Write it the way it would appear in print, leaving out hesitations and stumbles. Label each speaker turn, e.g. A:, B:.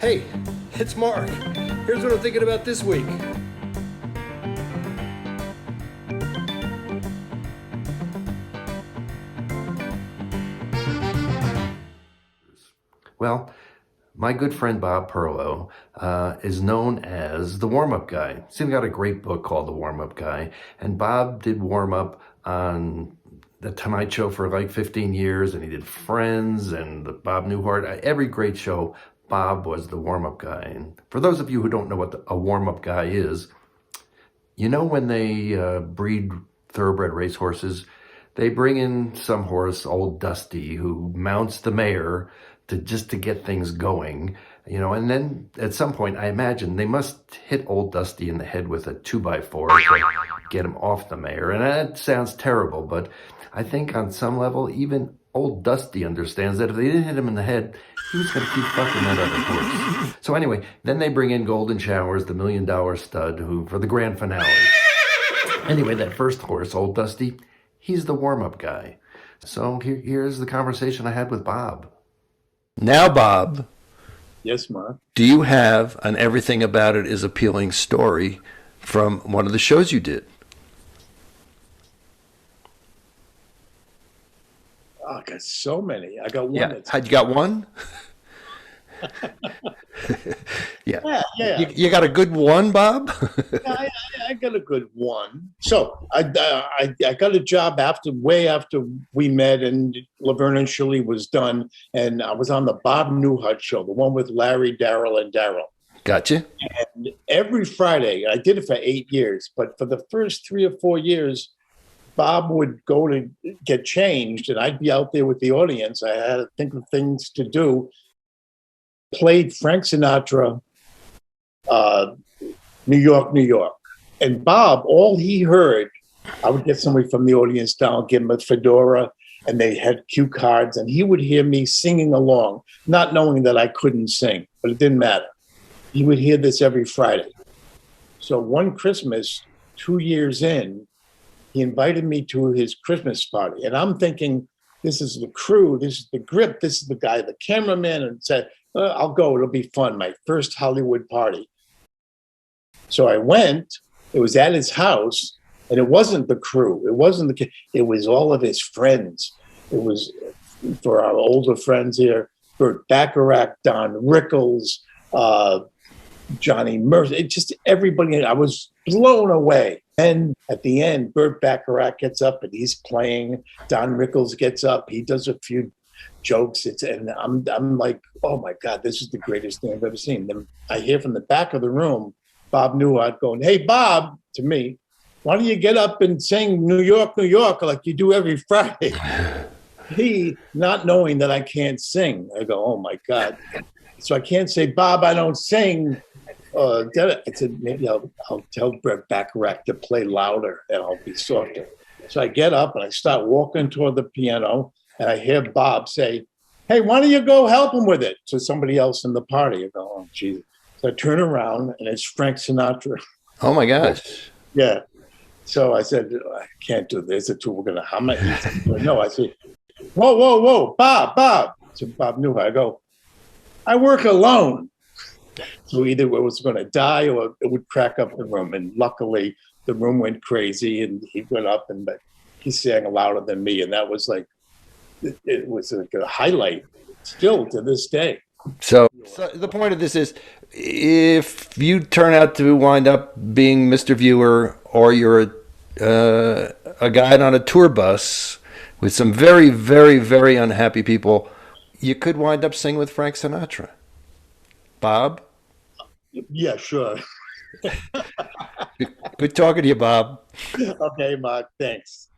A: Hey, it's Mark. Here's what I'm thinking about this week.
B: Well, my good friend Bob Perlow is known as the Warmup Guy. He's even got a great book called The Warmup Guy. And Bob did warm up on The Tonight Show for like 15 years, and he did Friends and the Bob Newhart. Every great show, Bob was the warm-up guy. And for those of you who don't know what a warm-up guy is, you know when they breed thoroughbred racehorses, they bring in some horse, old Dusty, who mounts the mare to get things going, and then at some point, I imagine they must hit old Dusty in the head with a 2x4 to get him off the mare. And that sounds terrible, but I think on some level, even old Dusty understands that if they didn't hit him in the head, he was going to keep fucking that other horse. So anyway, then they bring in Golden Showers, the $1 million stud, who for the grand finale. Anyway, that first horse, old Dusty, he's the warm-up guy. So here's the conversation I had with Bob. Now, Bob.
C: Yes, Mark.
B: Do you have an Everything About It Is Appealing story from one of the shows you did?
C: Oh, I got so many. I got one.
B: Yeah, you got one? Yeah. You got a good one, Bob?
C: I got a good one. So I got a job way after we met and Laverne and Shirley was done, and I was on the Bob Newhart show, the one with Larry, Daryl, and Daryl.
B: Gotcha.
C: And every Friday, I did it for 8 years, but for the first 3 or 4 years, Bob would go to get changed, and I'd be out there with the audience. I had to think of things to do. Played Frank Sinatra, New York, New York. And Bob, all he heard, I would get somebody from the audience down, give him a fedora, and they had cue cards, and he would hear me singing along, not knowing that I couldn't sing, but it didn't matter. He would hear this every Friday. So one Christmas, 2 years in, he invited me to his Christmas party. And I'm thinking, this is the crew, this is the grip, this is the guy, the cameraman, and said, I'll go, it'll be fun, my first Hollywood party. So I went, it was at his house, and it wasn't the crew, it was all of his friends. It was, for our older friends here, Burt Bacharach, Don Rickles, Johnny Mercer, just everybody. I was blown away. And at the end, Burt Bacharach gets up and he's playing. Don Rickles gets up. He does a few jokes. And I'm like, oh my God, this is the greatest thing I've ever seen. Then I hear from the back of the room, Bob Newhart going, hey, Bob, to me, why don't you get up and sing New York, New York, like you do every Friday? He, not knowing that I can't sing, I go, oh my God. So I can't say, Bob, I don't sing. I said, maybe I'll tell Burt Bacharach to play louder and I'll be softer. So I get up and I start walking toward the piano and I hear Bob say, hey, why don't you go help him with it? To somebody else in the party. I go, oh, geez. So I turn around and it's Frank Sinatra.
B: Oh, my gosh.
C: Yeah. So I said, I can't do this. We're going to hum it. No, I said, whoa, Bob. So Bob knew. I go, I work alone. So either it was going to die or it would crack up the room. And luckily, the room went crazy and he went up and he sang louder than me. And that was like, it was like a highlight still to this day.
B: So the point of this is, if you turn out to wind up being Mr. Viewer, or you're a guide on a tour bus with some very, very, very unhappy people, you could wind up singing with Frank Sinatra. Bob?
C: Yeah, sure.
B: Good talking to you, Bob.
C: Okay, Mark, thanks.